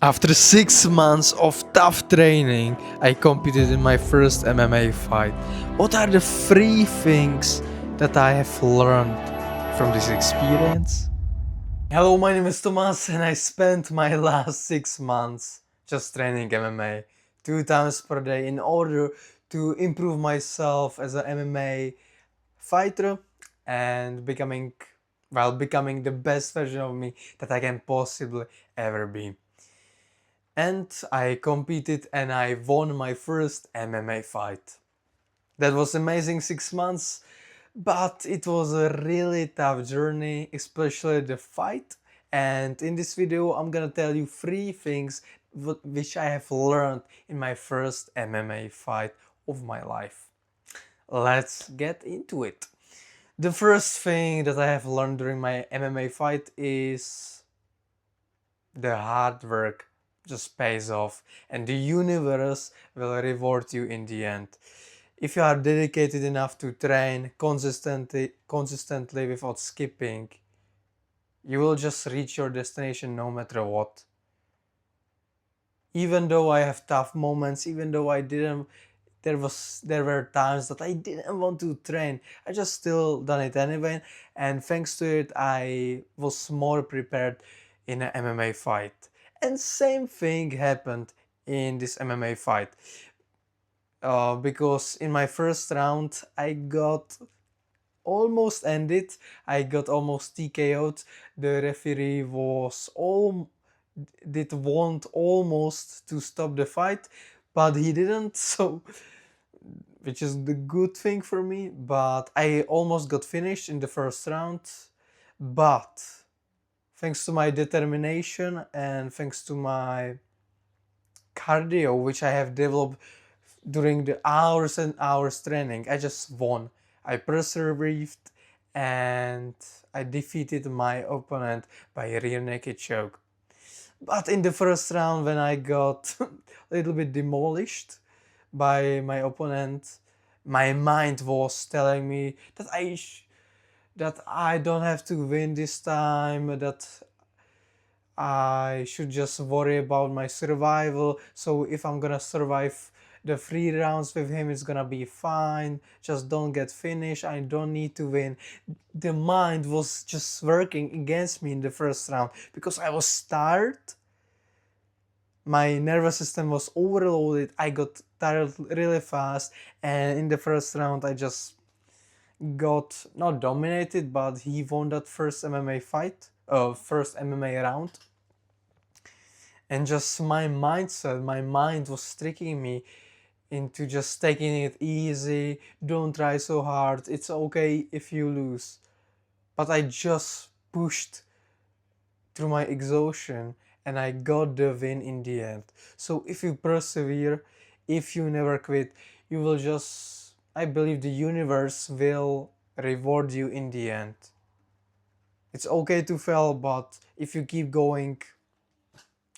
After 6 months of tough training, I competed in my first MMA fight. What are the three things that I have learned from this experience? Hello, my name is Thomas, and I spent my last 6 months just training MMA 2 times per day in order to improve myself as an MMA fighter and becoming the best version of me that I can possibly ever be. And I competed and I won my first MMA fight. That was amazing 6 months, but it was a really tough journey, especially the fight. And in this video, I'm gonna tell you three things which I have learned in my first MMA fight of my life. Let's get into it. The first thing that I have learned during my MMA fight is the hard work just pays off and the universe will reward you in the end. If you are dedicated enough to train consistently without skipping, you will just reach your destination no matter what. Even though I have tough moments, even though I didn't there were times that I didn't want to train. I just still done it anyway, and thanks to it I was more prepared in an MMA fight. And same thing happened in this MMA fight. Because in my first round I got almost ended. I got almost TKO'd. The referee did want almost to stop the fight, but he didn't. So, which is the good thing for me. But I almost got finished in the first round. But thanks to my determination and thanks to my cardio, which I have developed during the hours and hours training, I just won. I persevered and I defeated my opponent by a rear naked choke. But in the first round, when I got a little bit demolished by my opponent, my mind was telling me that that I don't have to win this time, that I should just worry about my survival. So if I'm gonna survive the 3 rounds with him, it's gonna be fine. Just don't get finished. I don't need to win. The mind was just working against me in the first round because I was tired. My nervous system was overloaded. I got tired really fast, and in the first round, I just got not dominated, but he won that first MMA fight, first MMA round. And just my mindset, my mind was tricking me into just taking it easy, don't try so hard, it's okay if you lose. But I just pushed through my exhaustion and I got the win in the end. So if you persevere, if you never quit, you will just, I believe the universe will reward you in the end. It's okay to fail, but if you keep going,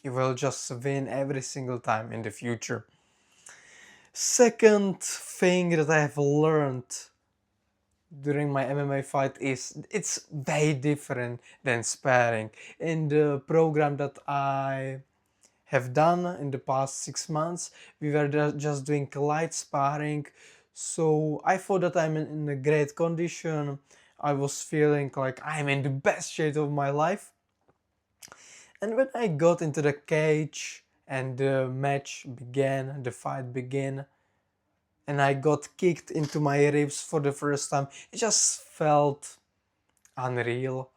you will just win every single time in the future. Second thing that I have learned during my MMA fight is it's way different than sparring. In the program that I have done in the past 6 months, we were just doing light sparring. So I thought that I'm in a great condition. I was feeling like I'm in the best shape of my life. And when I got into the cage and the match began, the fight began, and I got kicked into my ribs for the first time, it just felt unreal.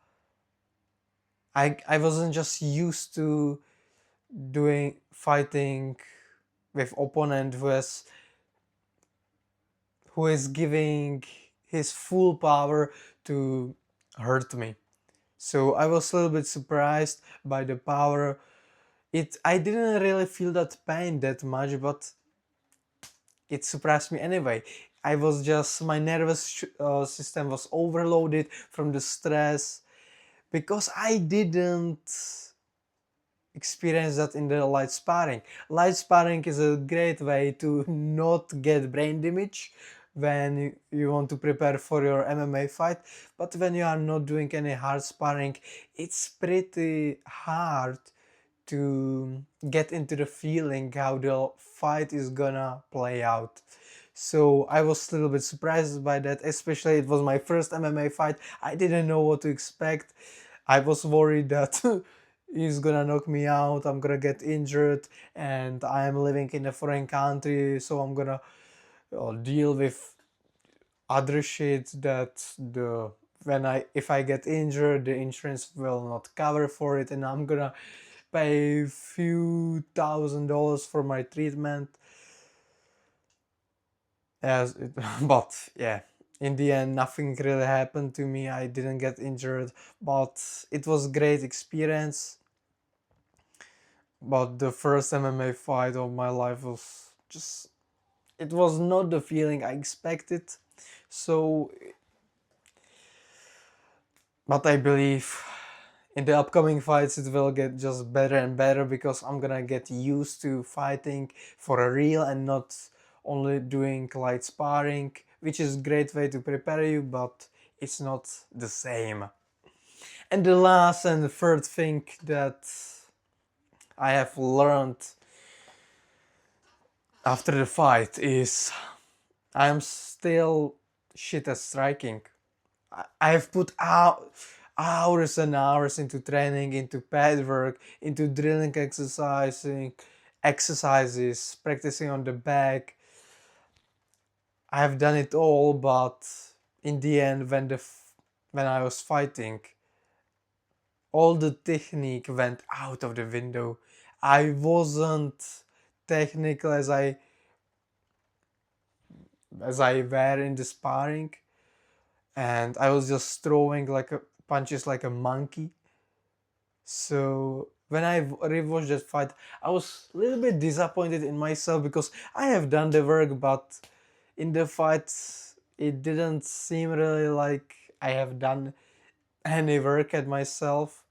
I wasn't just used to doing fighting with opponent who is giving his full power to hurt me. So I was a little bit surprised by the power. I didn't really feel that pain that much, but it surprised me anyway. I was just, my nervous system was overloaded from the stress because I didn't experience that in the light sparring. Light sparring is a great way to not get brain damage when you want to prepare for your MMA fight, but when you are not doing any hard sparring, it's pretty hard to get into the feeling how the fight is gonna play out. So I was a little bit surprised by that, especially it was my first MMA fight. I didn't know what to expect. I was worried that he's gonna knock me out, I'm gonna get injured, and I am living in a foreign country, so I'm gonna deal with other shit that the when I if I get injured, the insurance will not cover for it, and I'm gonna pay few $1,000s for my treatment. As it, but yeah, in the end, nothing really happened to me. I didn't get injured, but it was great experience. But the first MMA fight of my life was just, it was not the feeling I expected. So, but I believe in the upcoming fights it will get just better and better because I'm gonna get used to fighting for a real and not only doing light sparring, which is a great way to prepare you, but it's not the same. And the last and the third thing that I have learned after the fight is I am still shit at striking. I have put out hours and hours into training, into pad work, into drilling exercises, practicing on the back. I have done it all, but in the end, when I was fighting, all the technique went out of the window. I wasn't technical as I were in the sparring, and I was just throwing like punches like a monkey. So when I rewatched that fight, I was a little bit disappointed in myself because I have done the work, but in the fight it didn't seem really like I have done any work at myself,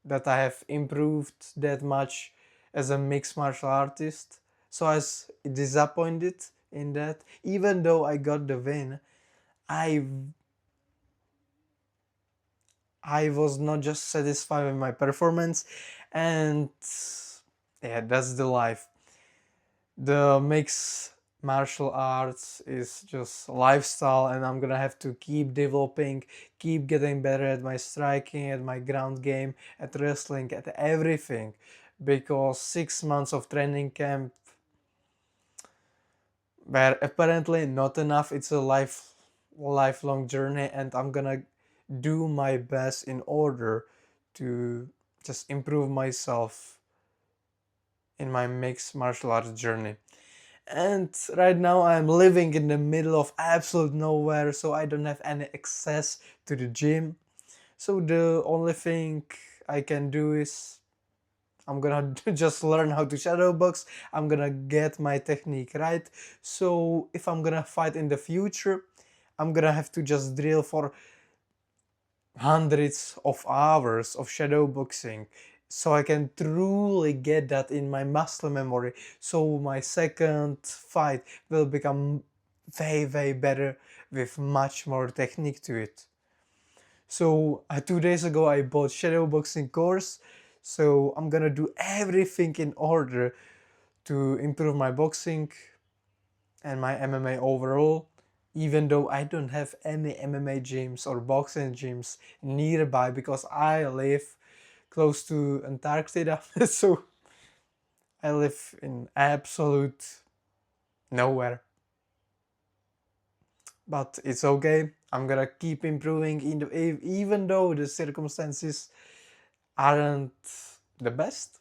that I have improved that much as a mixed martial artist. So I was disappointed in that. Even though I got the win, I I was not just satisfied with my performance, and yeah, that's the life. The mixed martial arts is just lifestyle, and I'm gonna have to keep developing, keep getting better at my striking, at my ground game, at wrestling, at everything, because 6 months of training camp were apparently not enough. It's a lifelong journey, and I'm gonna do my best in order to just improve myself in my mixed martial arts journey. And right now I'm living in the middle of absolute nowhere, so I don't have any access to the gym. So the only thing I can do is I'm gonna just learn how to shadow box. I'm gonna get my technique right. So if I'm gonna fight in the future, I'm gonna have to just drill for hundreds of hours of shadow boxing so I can truly get that in my muscle memory, so my second fight will become way better with much more technique to it. So 2 days ago I bought shadow boxing course, so I'm gonna do everything in order to improve my boxing and my MMA overall, even though I don't have any MMA gyms or boxing gyms nearby because I live close to Antarctica. So I live in absolute nowhere. But it's okay. I'm gonna keep improving even though the circumstances aren't the best.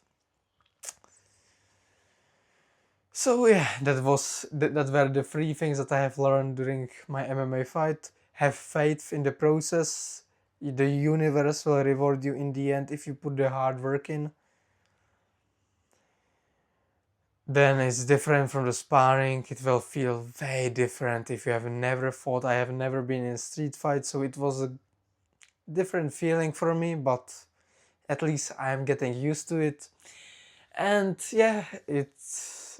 So yeah, that were the three things that I have learned during my MMA fight. Have faith in the process. The universe will reward you in the end if you put the hard work in. Then it's different from the sparring. It will feel way different if you have never fought. I have never been in a street fight, so it was a different feeling for me, but at least I'm getting used to it. And yeah, it's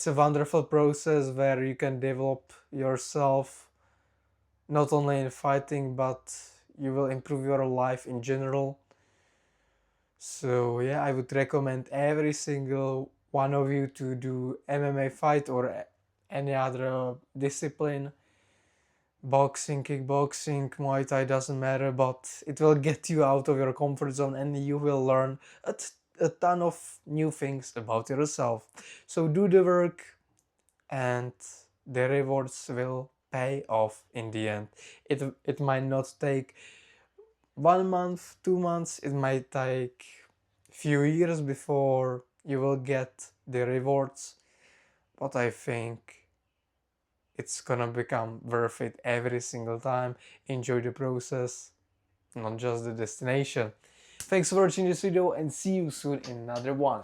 a wonderful process where you can develop yourself not only in fighting, but you will improve your life in general. So yeah, I would recommend every single one of you to do MMA fight or any other discipline. Boxing, kickboxing, Muay Thai, doesn't matter, but it will get you out of your comfort zone and you will learn a ton of new things about yourself. So do the work and the rewards will pay off in the end. It might not take 1 month, 2 months, it might take few years before you will get the rewards, but I think it's gonna become worth it every single time. Enjoy the process, not just the destination. Thanks for watching this video and see you soon in another one.